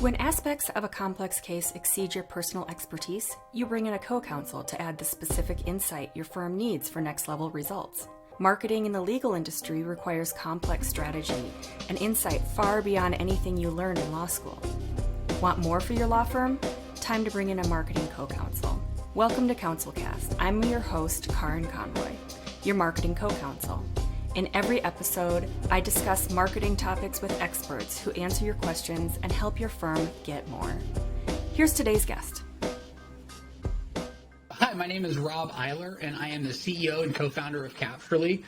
When aspects of a complex case exceed your personal expertise, you bring in a co-counsel to add the specific insight your firm needs for next-level results. Marketing in the legal industry requires complex strategy and insight far beyond anything you learned in law school. Want more for your law firm? Time to bring in a marketing co-counsel. Welcome to CounselCast. I'm your host, Karin Conroy, your marketing co-counsel. In every episode, I discuss marketing topics with experts who answer your questions and help your firm get more. Here's today's guest. Hi, my name is Rob Eyler, and I am the CEO and co-founder of Capturely.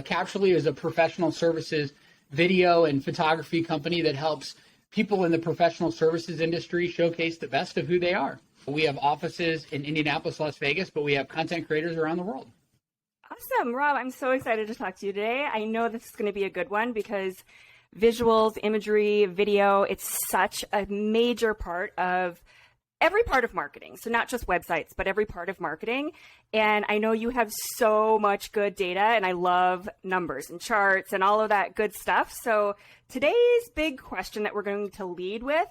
Capturely is a professional services video and photography company that helps people in the professional services industry showcase the best of who they are. We have offices in Indianapolis, Las Vegas, but we have content creators around the world. Awesome, Rob. I'm so excited to talk to you today. I know this is going to be a good one because visuals, imagery, video, it's such a major part of every part of marketing. So not just websites, but every part of marketing. And I know you have so much good data, and I love numbers and charts and all of that good stuff. So today's big question that we're going to lead with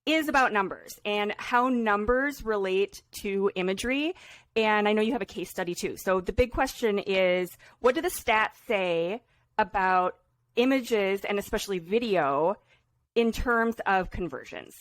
is about numbers and how numbers relate to imagery. And I know you have a case study too. So the big question is, what do the stats say about images and especially video in terms of conversions?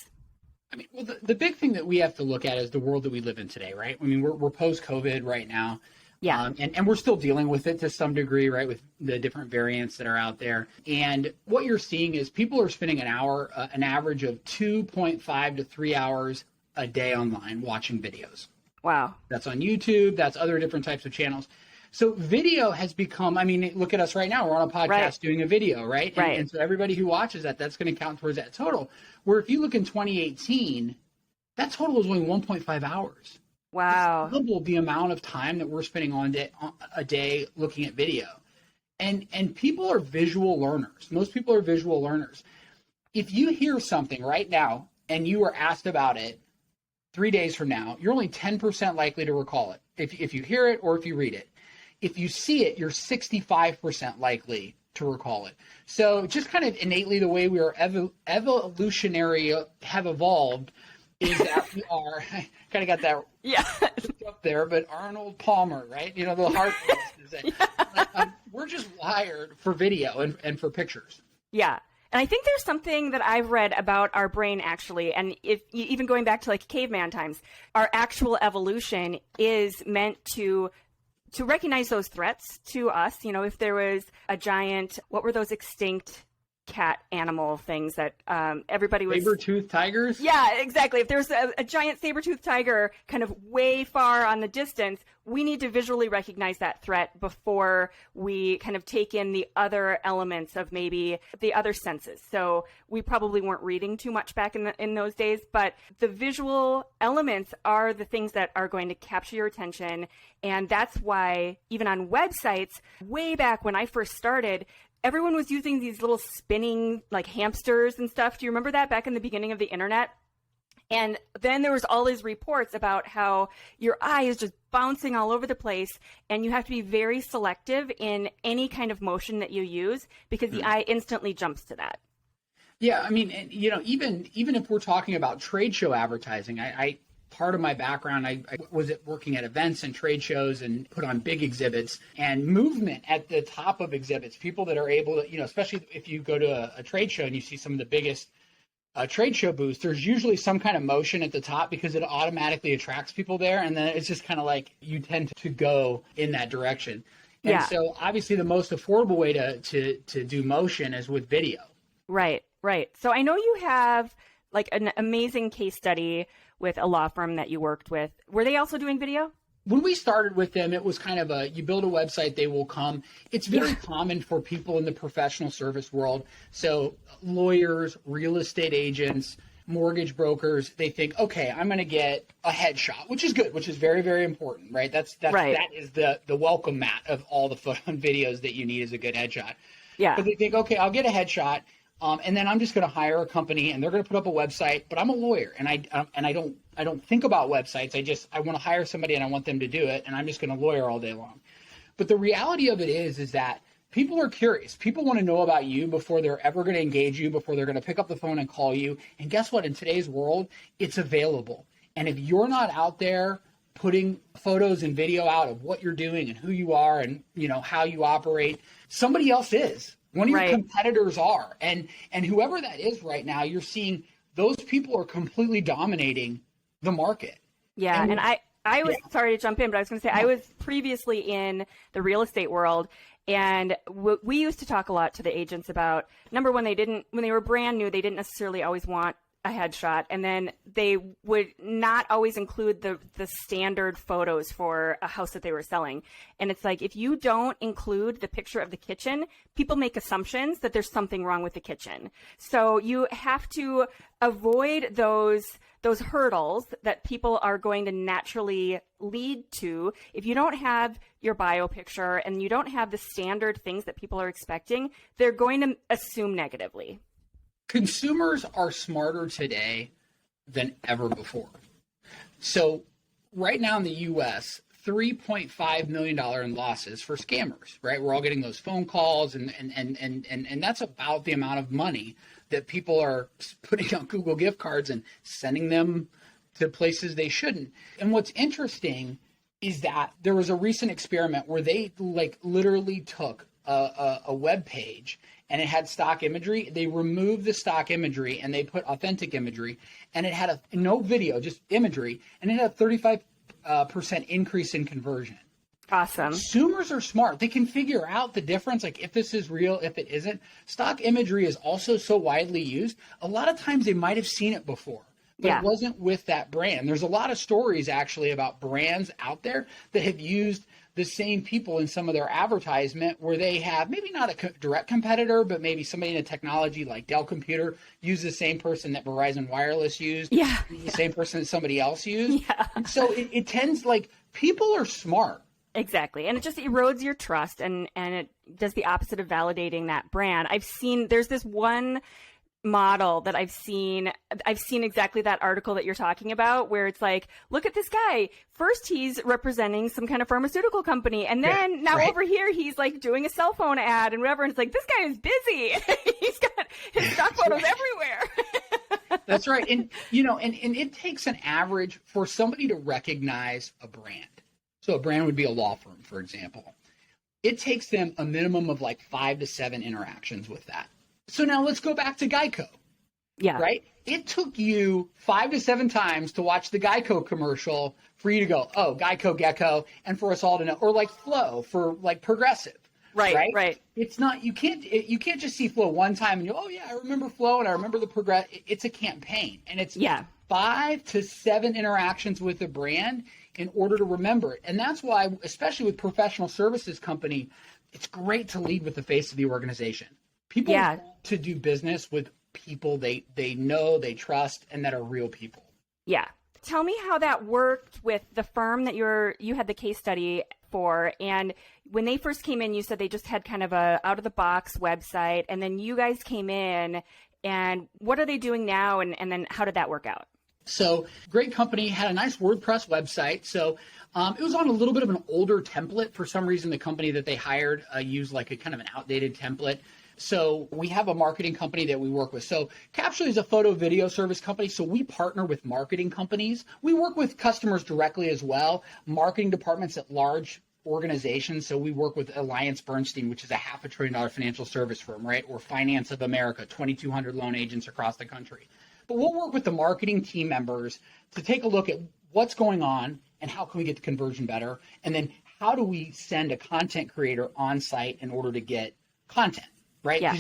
I mean, well, the big thing that we have to look at is the world that we live in today, right? I mean, we're post-COVID right now. Yeah. And we're still dealing with it to some degree, right, with the different variants that are out there. And what you're seeing is people are spending an average of 2.5 to 3 hours a day online watching videos. Wow. That's on YouTube. That's other different types of channels. So video has become, I mean, look at us right now. We're on a podcast doing a video, right? And so everybody who watches that's going to count towards that total. Where if you look in 2018, that total was only 1.5 hours. Wow. It's double the amount of time that we're spending on a day looking at video. And people are visual learners. Most people are visual learners. If you hear something right now and you are asked about it 3 days from now, you're only 10% likely to recall it if you hear it or if you read it. If you see it, you're 65% likely to recall it. So just kind of innately the way we are evolutionary have evolved is that we are, I kind of got that up there, but Arnold Palmer, right? You know, the heart is that, we're just wired for video and for pictures. Yeah. And I think there's something that I've read about our brain actually, and if even going back to like caveman times, our actual evolution is meant to recognize those threats to us. You know, if there was a giant, what were those extinct cat animal things that everybody was... Saber-toothed tigers? Yeah, exactly. If there's a giant saber-toothed tiger kind of way far on the distance, we need to visually recognize that threat before we kind of take in the other elements of maybe the other senses. So we probably weren't reading too much back in those days, but the visual elements are the things that are going to capture your attention. And that's why even on websites, way back when I first started, everyone was using these little spinning like hamsters and stuff. Do you remember that back in the beginning of the internet? And then there was all these reports about how your eye is just bouncing all over the place and you have to be very selective in any kind of motion that you use because the eye instantly jumps to that. Yeah, I mean, you know, even if we're talking about trade show advertising, I part of my background, I was working at events and trade shows and put on big exhibits and movement at the top of exhibits, people that are able to, you know, especially if you go to a trade show and you see some of the biggest trade show booths, there's usually some kind of motion at the top because it automatically attracts people there. And then it's just kind of like you tend to go in that direction. And so obviously the most affordable way to do motion is with video. Right. So I know you have like an amazing case study with a law firm that you worked with. Were they also doing video? When we started with them, it was kind of you build a website, they will come. It's very common for people in the professional service world. So lawyers, real estate agents, mortgage brokers, they think, okay, I'm going to get a headshot, which is good, which is very, very important, right? That is the welcome mat of all the photo and videos that you need is a good headshot. Yeah. But they think, okay, I'll get a headshot. And then I'm just going to hire a company and they're going to put up a website, but I'm a lawyer and I don't think about websites. I want to hire somebody and I want them to do it. And I'm just going to lawyer all day long. But the reality of it is that people are curious. People want to know about you before they're ever going to engage you, before they're going to pick up the phone and call you. And guess what? In today's world, it's available. And if you're not out there putting photos and video out of what you're doing and who you are and, how you operate, somebody else is. One of your competitors are. And whoever that is right now, you're seeing those people are completely dominating the market. Yeah. And I was sorry to jump in, but I was going to say I was previously in the real estate world. And we used to talk a lot to the agents about, number one, when they were brand new, they didn't necessarily always want a headshot. And then they would not always include the standard photos for a house that they were selling. And it's like, if you don't include the picture of the kitchen, people make assumptions that there's something wrong with the kitchen. So you have to avoid those hurdles that people are going to naturally lead to. If you don't have your bio picture and you don't have the standard things that people are expecting, they're going to assume negatively. Consumers are smarter today than ever before. So right now in the U.S., $3.5 million in losses for scammers, right? We're all getting those phone calls and that's about the amount of money that people are putting on Google gift cards and sending them to places they shouldn't. And what's interesting is that there was a recent experiment where they literally took a web page and it had stock imagery. They removed the stock imagery and they put authentic imagery, and it had no video, just imagery, and it had a 35% increase in conversion. Awesome. Consumers are smart. They can figure out the difference, like if this is real, if it isn't. Stock imagery is also so widely used. A lot of times they might have seen it before, but it wasn't with that brand. There's a lot of stories actually about brands out there that have used the same people in some of their advertisement where they have maybe not a direct competitor, but maybe somebody in a technology like Dell Computer used the same person that Verizon Wireless used, the same person that somebody else used. Yeah. And so it tends, people are smart. Exactly. And it just erodes your trust and it does the opposite of validating that brand. There's this one model that I've seen exactly that article that you're talking about, where it's like, look at this guy. First, he's representing some kind of pharmaceutical company. And then over here, he's like doing a cell phone ad and whatever. And it's like, this guy is busy. He's got his stock photos everywhere. That's right. And, and it takes an average for somebody to recognize a brand. So a brand would be a law firm, for example. It takes them a minimum of 5 to 7 interactions with that. So now let's go back to Geico. Yeah. Right? It took you 5 to 7 times to watch the Geico commercial for you to go, oh, Geico Gecko, and for us all to know, or Flow for Progressive. Right. It's not, you can't just see Flow one time and oh yeah, I remember Flow and I remember the Progressive. It's a campaign, and it's 5 to 7 interactions with a brand in order to remember it. And that's why, especially with professional services company, it's great to lead with the face of the organization. People want to do business with people they know, they trust, and that are real people. Yeah. Tell me how that worked with the firm that you had the case study for. And when they first came in, you said they just had kind of a out of the box website, and then you guys came in, and what are they doing now? And then how did that work out? So great company, had a nice WordPress website. So it was on a little bit of an older template. For some reason, the company that they hired used a kind of an outdated template. So we have a marketing company that we work with. So Capturely is a photo video service company. So we partner with marketing companies. We work with customers directly as well, marketing departments at large organizations. So we work with Alliance Bernstein, which is a $500 billion financial service firm, right? Or Finance of America, 2,200 loan agents across the country. But we'll work with the marketing team members to take a look at what's going on and how can we get the conversion better. And then how do we send a content creator on site in order to get content? Right? Yeah.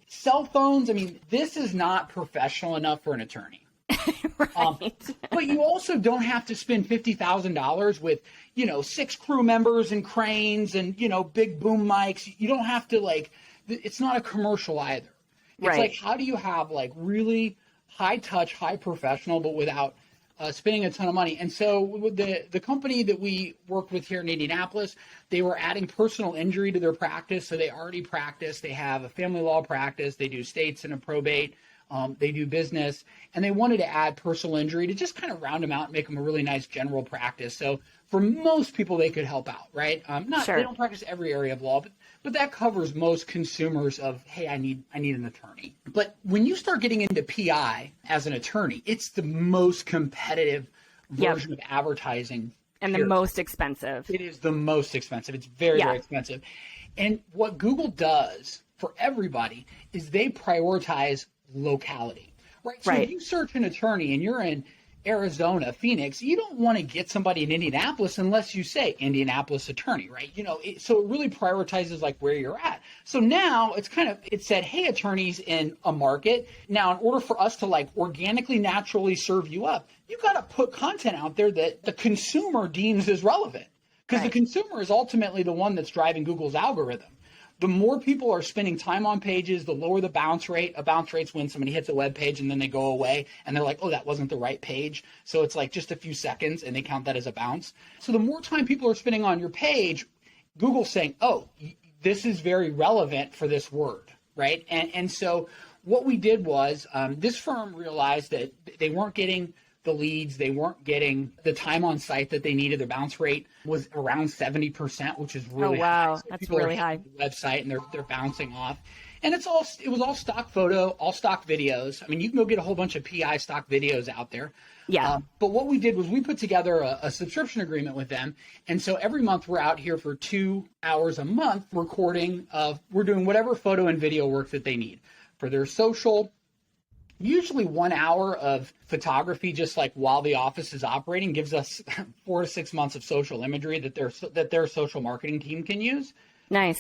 Cell phones, this is not professional enough for an attorney. Right. But you also don't have to spend $50,000 with, 6 crew members and cranes and, big boom mics. You don't have to it's not a commercial either. It's how do you have really high touch, high professional, but without spending a ton of money. And so the company that we worked with here in Indianapolis, they were adding personal injury to their practice. So they already practice. They have a family law practice. They do states and a probate. They do business. And they wanted to add personal injury to just kind of round them out and make them a really nice general practice. So for most people, they could help out, right? They don't practice every area of law, but but that covers most consumers of, hey, I need an attorney. But when you start getting into PI as an attorney, it's the most competitive version of advertising. And the most expensive. It is the most expensive. It's very, very expensive. And what Google does for everybody is they prioritize locality, right? So if you search an attorney and you're in Arizona, Phoenix, you don't want to get somebody in Indianapolis unless you say Indianapolis attorney, right? So it really prioritizes like where you're at. So now it said, hey, attorneys in a market. Now, in order for us to like organically, naturally serve you up, you got to put content out there that the consumer deems as relevant, because the consumer is ultimately the one that's driving Google's algorithm. The more people are spending time on pages, the lower the bounce rate. A bounce rate's when somebody hits a web page and then they go away and they're like, oh, that wasn't the right page. So it's like just a few seconds and they count that as a bounce. So the more time people are spending on your page, Google's saying, oh, this is very relevant for this word, right? And so what we did was this firm realized that they weren't getting the leads, they weren't getting the time on site that they needed. Their bounce rate was around 70%, which is really high. So that's really high. The website and they're bouncing off. And it was all stock photo, all stock videos. I mean, you can go get a whole bunch of PI stock videos out there. Yeah. But what we did was we put together a subscription agreement with them. And so every month we're out here for 2 hours a month recording we're doing whatever photo and video work that they need for their social. Usually 1 hour of photography, just like while the office is operating, gives us 4 to 6 months of social imagery that their social marketing team can use. Nice.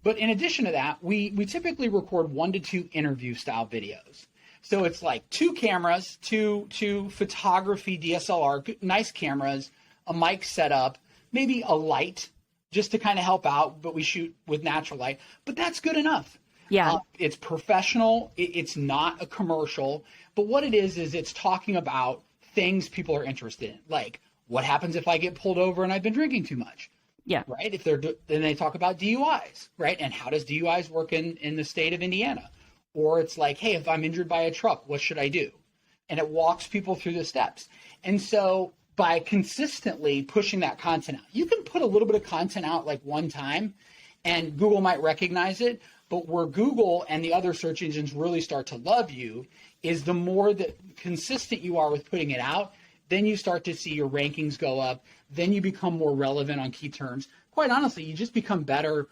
But in addition to that, we typically record 1 to 2 interview style videos. So it's like 2 cameras, two photography DSLR, nice cameras, a mic setup, maybe a light just to kind of help out, but we shoot with natural light. But that's good enough. Yeah. It's professional. It's not a commercial. But what it is it's talking about things people are interested in. Like, what happens if I get pulled over and I've been drinking too much? Yeah. Right? Then they talk about DUIs, right? And how does DUIs work in the state of Indiana? Or it's like, hey, if I'm injured by a truck, what should I do? And it walks people through the steps. And so by consistently pushing that content out, you can put a little bit of content out like one time and Google might recognize it. But where Google and the other search engines really start to love you is the more that consistent you are with putting it out, then you start to see your rankings go up. Then you become more relevant on key terms. Quite honestly, you just become better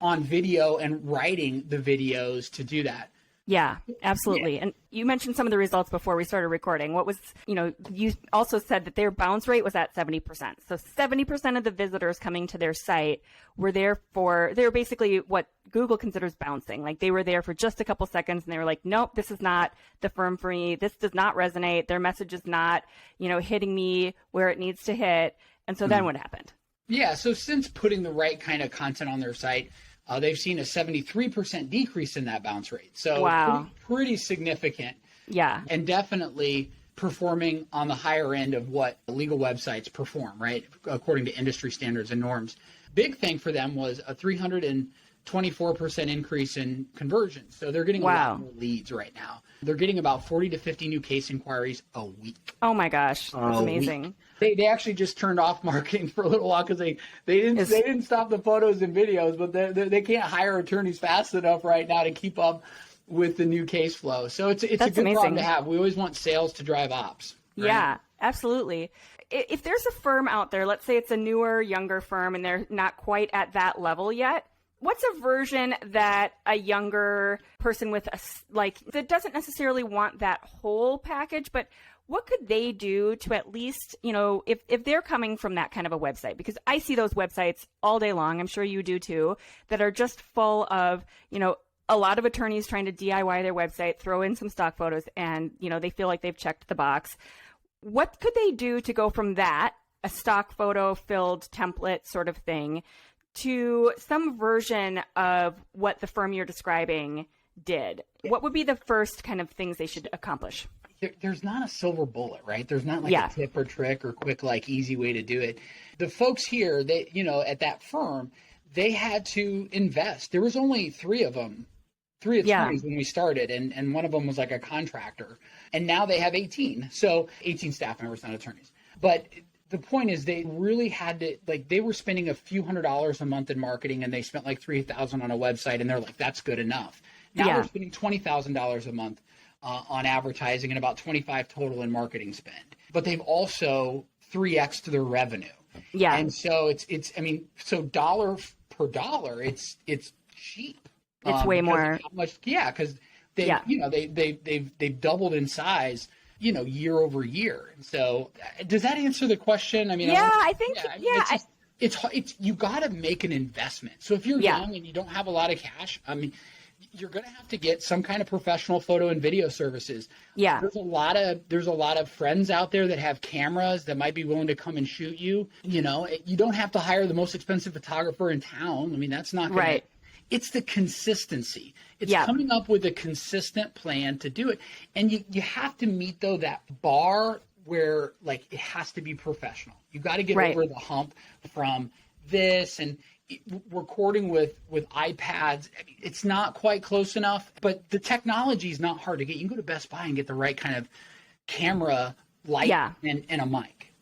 on video and writing the videos to do that. Yeah, absolutely. Yeah. And you mentioned some of the results before we started recording. What was, you also said that their bounce rate was at 70%. So 70% of the visitors coming to their site they were basically what Google considers bouncing. Like they were there for just a couple seconds and they were like, nope, this is not the firm for me. This does not resonate. Their message is not, hitting me where it needs to hit. And so then what happened? Yeah. So since putting the right kind of content on their site, they've seen a 73% decrease in that bounce rate. So wow. pretty significant. Yeah. And definitely performing on the higher end of what legal websites perform, right? According to industry standards and norms. Big thing for them was a 324% increase in conversions. So they're getting a lot more leads right now. They're getting about 40 to 50 new case inquiries a week. Oh my gosh, that's amazing. They actually just turned off marketing for a little while because they didn't stop the photos and videos, but they can't hire attorneys fast enough right now to keep up with the new case flow. So it's a good problem to have. We always want sales to drive ops. Right? Yeah, absolutely. If there's a firm out there, let's say it's a newer, younger firm and they're not quite at that level yet, what's a version that a younger person with that doesn't necessarily want that whole package, but what could they do to at least, if they're coming from that kind of a website? Because I see those websites all day long, I'm sure you do too, that are just full of, a lot of attorneys trying to DIY their website, throw in some stock photos, and, they feel like they've checked the box. What could they do to go from that, a stock photo filled template sort of thing, to some version of what the firm you're describing did? What would be the first kind of things they should accomplish? There's not a silver bullet, right? There's not like a tip or trick or quick, easy way to do it. The folks here, at that firm, they had to invest. There was only 3 of them, 3 attorneys when we started, and one of them was like a contractor. And now they have 18. So 18 staff members, not attorneys. But the point is they really had to, like, they were spending a few $100s a month in marketing, and they spent like $3,000 on a website, and they're like, that's good enough. Now they're spending $20,000 a month on advertising and about 25 total in marketing spend. But they've also 3x to their revenue. Yeah. And so it's I mean, so dollar per dollar, it's cheap. It's way more. How much? Yeah, because they've doubled in size, year over year. And so, does that answer the question? I mean, I think it's you got to make an investment. So if you're young and you don't have a lot of cash, I mean, you're going to have to get some kind of professional photo and video services. Yeah. There's a lot of friends out there that have cameras that might be willing to come and shoot you. You don't have to hire the most expensive photographer in town. I mean, that's not right. It's the consistency. It's coming up with a consistent plan to do it. And you have to meet, though, that bar where, like, it has to be professional. You got to get over the hump from this and recording with iPads. I mean, it's not quite close enough, but the technology is not hard to get. You can go to Best Buy and get the right kind of camera, light, and a mic.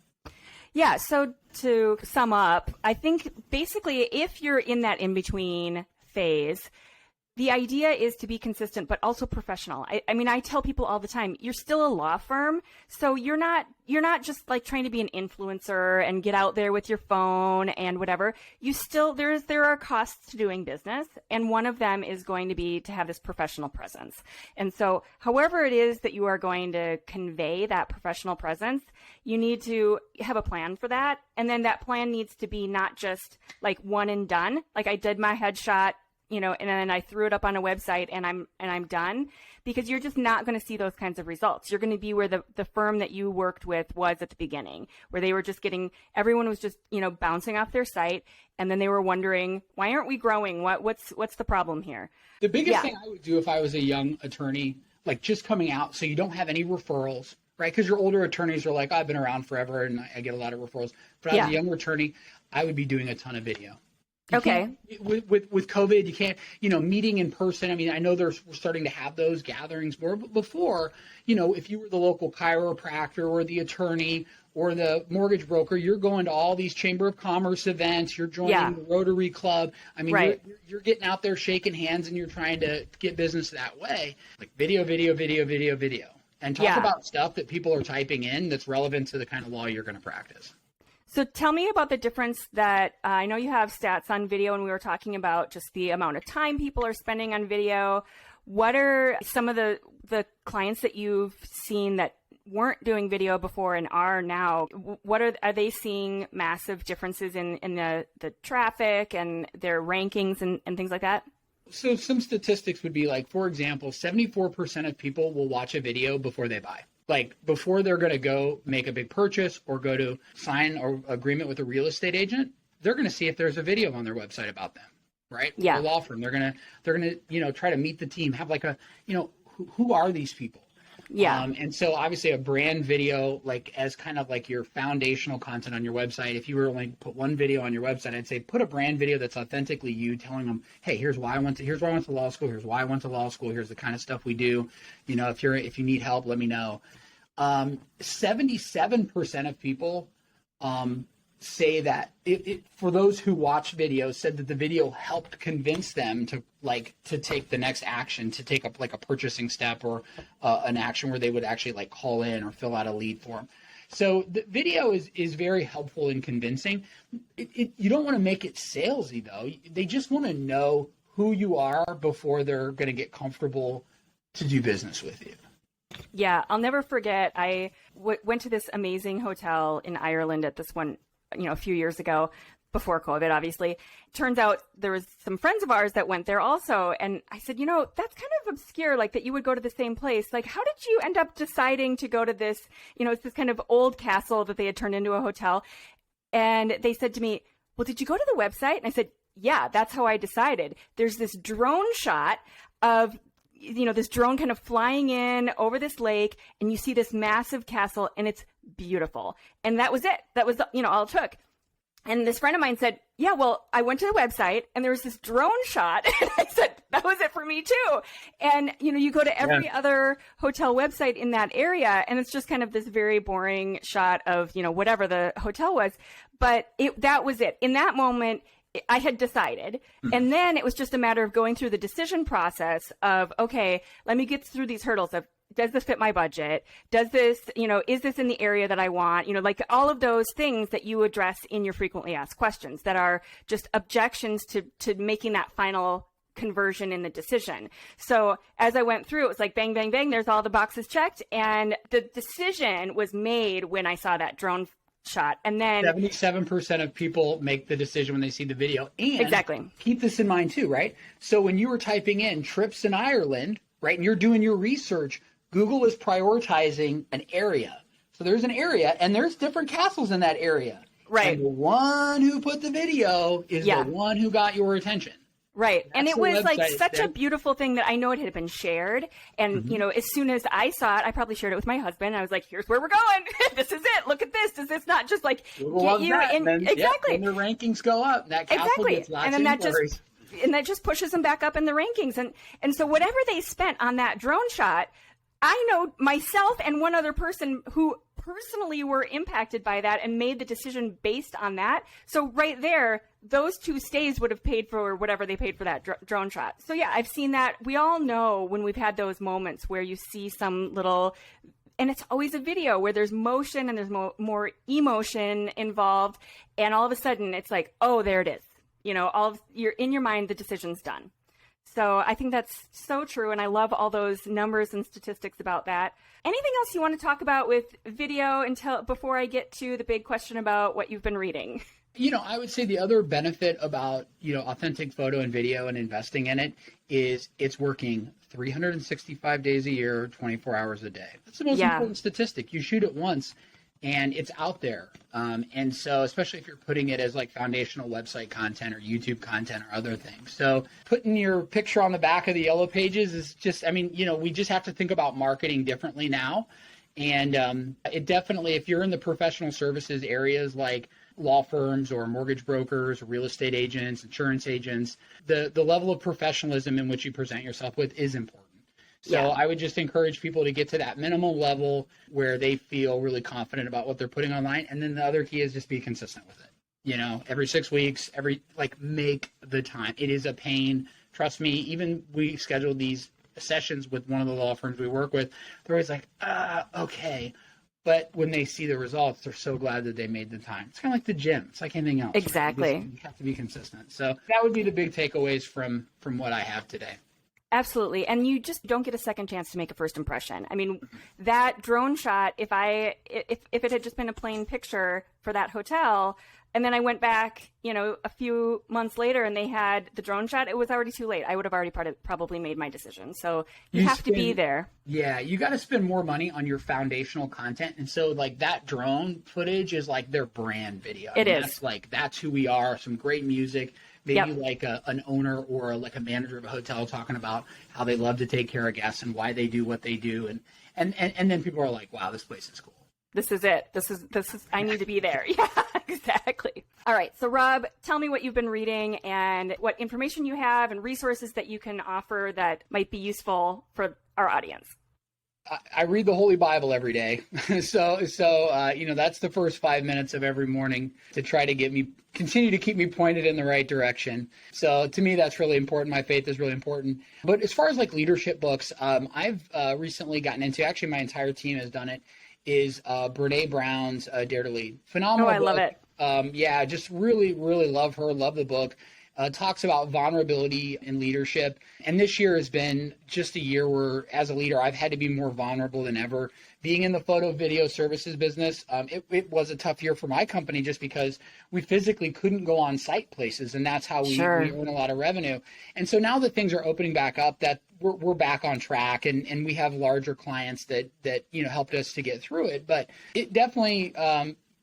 Yeah, so to sum up, I think basically if you're in that in-between phase, the idea is to be consistent, but also professional. I mean, I tell people all the time, you're still a law firm, so you're not just like trying to be an influencer and get out there with your phone and whatever. You still, there are costs to doing business, and one of them is going to be to have this professional presence. And so however it is that you are going to convey that professional presence, you need to have a plan for that. And then that plan needs to be not just like one and done. Like I did my headshot, and then I threw it up on a website and I'm done, because you're just not going to see those kinds of results. You're going to be where the firm that you worked with was at the beginning, where they were just everyone was just, bouncing off their site. And then they were wondering, why aren't we growing? What's the problem here? The biggest thing I would do if I was a young attorney, like just coming out, so you don't have any referrals, right? Because your older attorneys are like, I've been around forever and I get a lot of referrals. But as a younger attorney, I would be doing a ton of video. Okay. With COVID, you can't, meeting in person. I mean, I know we're starting to have those gatherings more, but before, if you were the local chiropractor or the attorney or the mortgage broker, you're going to all these Chamber of Commerce events, you're joining the Rotary Club. I mean, you're getting out there shaking hands and you're trying to get business that way. Like video. And talk about stuff that people are typing in that's relevant to the kind of law you're going to practice. So tell me about the difference that I know you have stats on video, and we were talking about just the amount of time people are spending on video. What are some of the clients that you've seen that weren't doing video before and are now? What are they seeing massive differences in the traffic and their rankings and things like that? So some statistics would be like, for example, 74% of people will watch a video before they buy. Like before they're going to go make a big purchase or go to sign or agreement with a real estate agent, they're going to see if there's a video on their website about them, right? Yeah. A law firm. They're going to try to meet the team, have like a, who are these people? Yeah. And so obviously a brand video, like as kind of like your foundational content on your website, if you were only put one video on your website, I'd say put a brand video that's authentically you, telling them, hey, here's why I went to law school. Here's why I went to law school. Here's the kind of stuff we do. If you need help, let me know. 77% of people say that for those who watch videos, said that the video helped convince them to take the next action, to take up like a purchasing step or an action where they would actually like call in or fill out a lead form. So the video is very helpful in convincing. You don't want to make it salesy though. They just want to know who you are before they're going to get comfortable to do business with you. Yeah, I'll never forget. I went to this amazing hotel in Ireland at this one, a few years ago, before COVID, obviously. Turns out there was some friends of ours that went there also. And I said, that's kind of obscure, like that you would go to the same place. Like, how did you end up deciding to go to this, it's this kind of old castle that they had turned into a hotel. And they said to me, well, did you go to the website? And I said, yeah, that's how I decided. There's this drone shot of this drone kind of flying in over this lake, and you see this massive castle, and it's beautiful. And that was it. That was, all it took. And this friend of mine said, yeah, well, I went to the website and there was this drone shot. And I said, that was it for me too. And, you go to every other hotel website in that area and it's just kind of this very boring shot of, whatever the hotel was. But that was it. In that moment, I had decided. And then it was just a matter of going through the decision process of, okay, let me get through these hurdles of, does this fit my budget? Does this, is this in the area that I want? Like all of those things that you address in your frequently asked questions that are just objections to making that final conversion in the decision. So as I went through, it was like bang, bang, bang, there's all the boxes checked. And the decision was made when I saw that drone shot. And then 77% of people make the decision when they see the video. And exactly. Keep this in mind too, right? So when you were typing in trips in Ireland, right, and you're doing your research, Google is prioritizing an area. So there's an area and there's different castles in that area. Right. And the one who put the video is the one who got your attention. Right. That's and it was like such there. a beautiful thing that I know it had been shared. And, as soon as I saw it, I probably shared it with my husband. I was like, here's where we're going. This is it. Look at this. Does this not just like get you in? Then, exactly. When the rankings go up, that castle gets lots of inquiries. And that just pushes them back up in the rankings. And so whatever they spent on that drone shot, I know myself and one other person who personally were impacted by that and made the decision based on that. So right there, those two stays would have paid for whatever they paid for that drone shot. So yeah, I've seen that. We all know when we've had those moments where you see some little, and it's always a video where there's motion and there's more emotion involved. And all of a sudden it's like, oh, there it is. You're in your mind, the decision's done. So I think that's so true. And I love all those numbers and statistics about that. Anything else you want to talk about with video before I get to the big question about what you've been reading? I would say the other benefit about, authentic photo and video and investing in it is it's working 365 days a year, 24 hours a day. That's the most important statistic. You shoot it once and it's out there. And so especially if you're putting it as like foundational website content or YouTube content or other things. So putting your picture on the back of the yellow pages is just, we just have to think about marketing differently now. And it definitely, if you're in the professional services areas like law firms or mortgage brokers or real estate agents, insurance agents, the level of professionalism in which you present yourself with is important. So I would just encourage people to get to that minimum level where they feel really confident about what they're putting online. And then the other key is just be consistent with it. Every 6 weeks, make the time. It is a pain. Trust me, even we scheduled these sessions with one of the law firms we work with. They're always like, okay. But when they see the results, they're so glad that they made the time. It's kind of like the gym. It's like anything else. Exactly. Right? You have to be consistent. So that would be the big takeaways from what I have today. Absolutely. And you just don't get a second chance to make a first impression. I mean, that drone shot, if it had just been a plain picture for that hotel, and then I went back, a few months later and they had the drone shot, it was already too late. I would have already probably made my decision. So you have to be there. Yeah, you got to spend more money on your foundational content. And so like that drone footage is like their brand video. It is. That's who we are. Some great music. Maybe like an owner or like a manager of a hotel talking about how they love to take care of guests and why they do what they do. And then people are like, wow, this place is cool. This is it. This is, I need to be there. Yeah, exactly. All right. So Rob, tell me what you've been reading and what information you have and resources that you can offer that might be useful for our audience. I read the Holy Bible every day. So that's the first 5 minutes of every morning to try to continue to keep me pointed in the right direction. So to me, that's really important. My faith is really important. But as far as like leadership books, I've recently gotten into, actually my entire team has done it, is Brene Brown's Dare to Lead. Phenomenal book. Love it. Just really, really love her, love the book. Talks about vulnerability in leadership. And this year has been just a year where, as a leader, I've had to be more vulnerable than ever. Being in the photo video services business, it was a tough year for my company just because we physically couldn't go on site places. And that's how we earn a lot of revenue. And so now that things are opening back up, that we're back on track and we have larger clients that helped us to get through it. But it definitely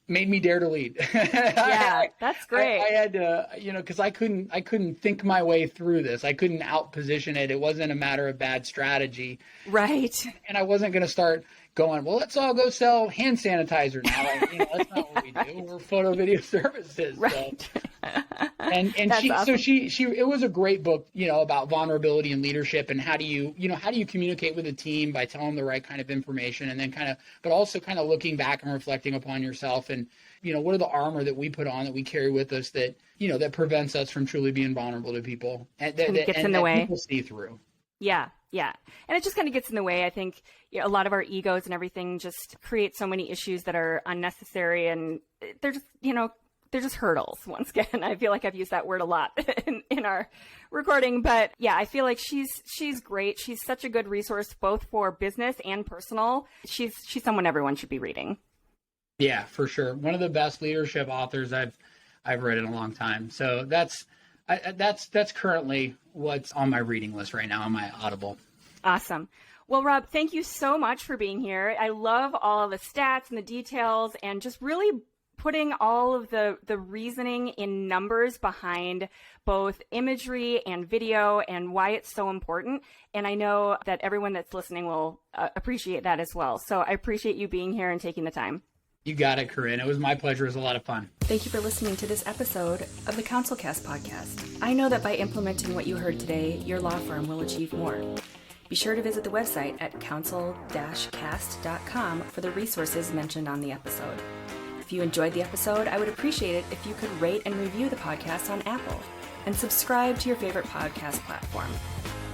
made me dare to lead. Yeah, that's great. I had to, because I couldn't think my way through this. I couldn't out position it. It wasn't a matter of bad strategy. Right. And I wasn't going to start going, well, let's all go sell hand sanitizer now. Like, that's not what we do. We're photo video services. Right. So. And she, awesome. so she, it was a great book, about vulnerability and leadership, and how do you communicate with a team by telling them the right kind of information, and then but also looking back and reflecting upon yourself, and, what are the armor that we put on, that we carry with us, that, that prevents us from truly being vulnerable to people, and that gets in the way. People see through. Yeah. Yeah. And it just kind of gets in the way. I think a lot of our egos and everything just create so many issues that are unnecessary, and they're just, they're just hurdles. Once again, I feel like I've used that word a lot in our recording, but yeah, I feel like she's great. She's such a good resource, both for business and personal. She's someone everyone should be reading. Yeah, for sure. One of the best leadership authors I've read in a long time. So that's currently what's on my reading list right now on my Audible. Awesome. Well, Rob, thank you so much for being here. I love all of the stats and the details, and just really putting all of the reasoning in numbers behind both imagery and video and why it's so important. And I know that everyone that's listening will appreciate that as well. So I appreciate you being here and taking the time. You got it, Corinne. It was my pleasure. It was a lot of fun. Thank you for listening to this episode of the CounselCast podcast. I know that by implementing what you heard today, your law firm will achieve more. Be sure to visit the website at counsel-cast.com for the resources mentioned on the episode. If you enjoyed the episode, I would appreciate it if you could rate and review the podcast on Apple and subscribe to your favorite podcast platform.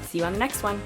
See you on the next one.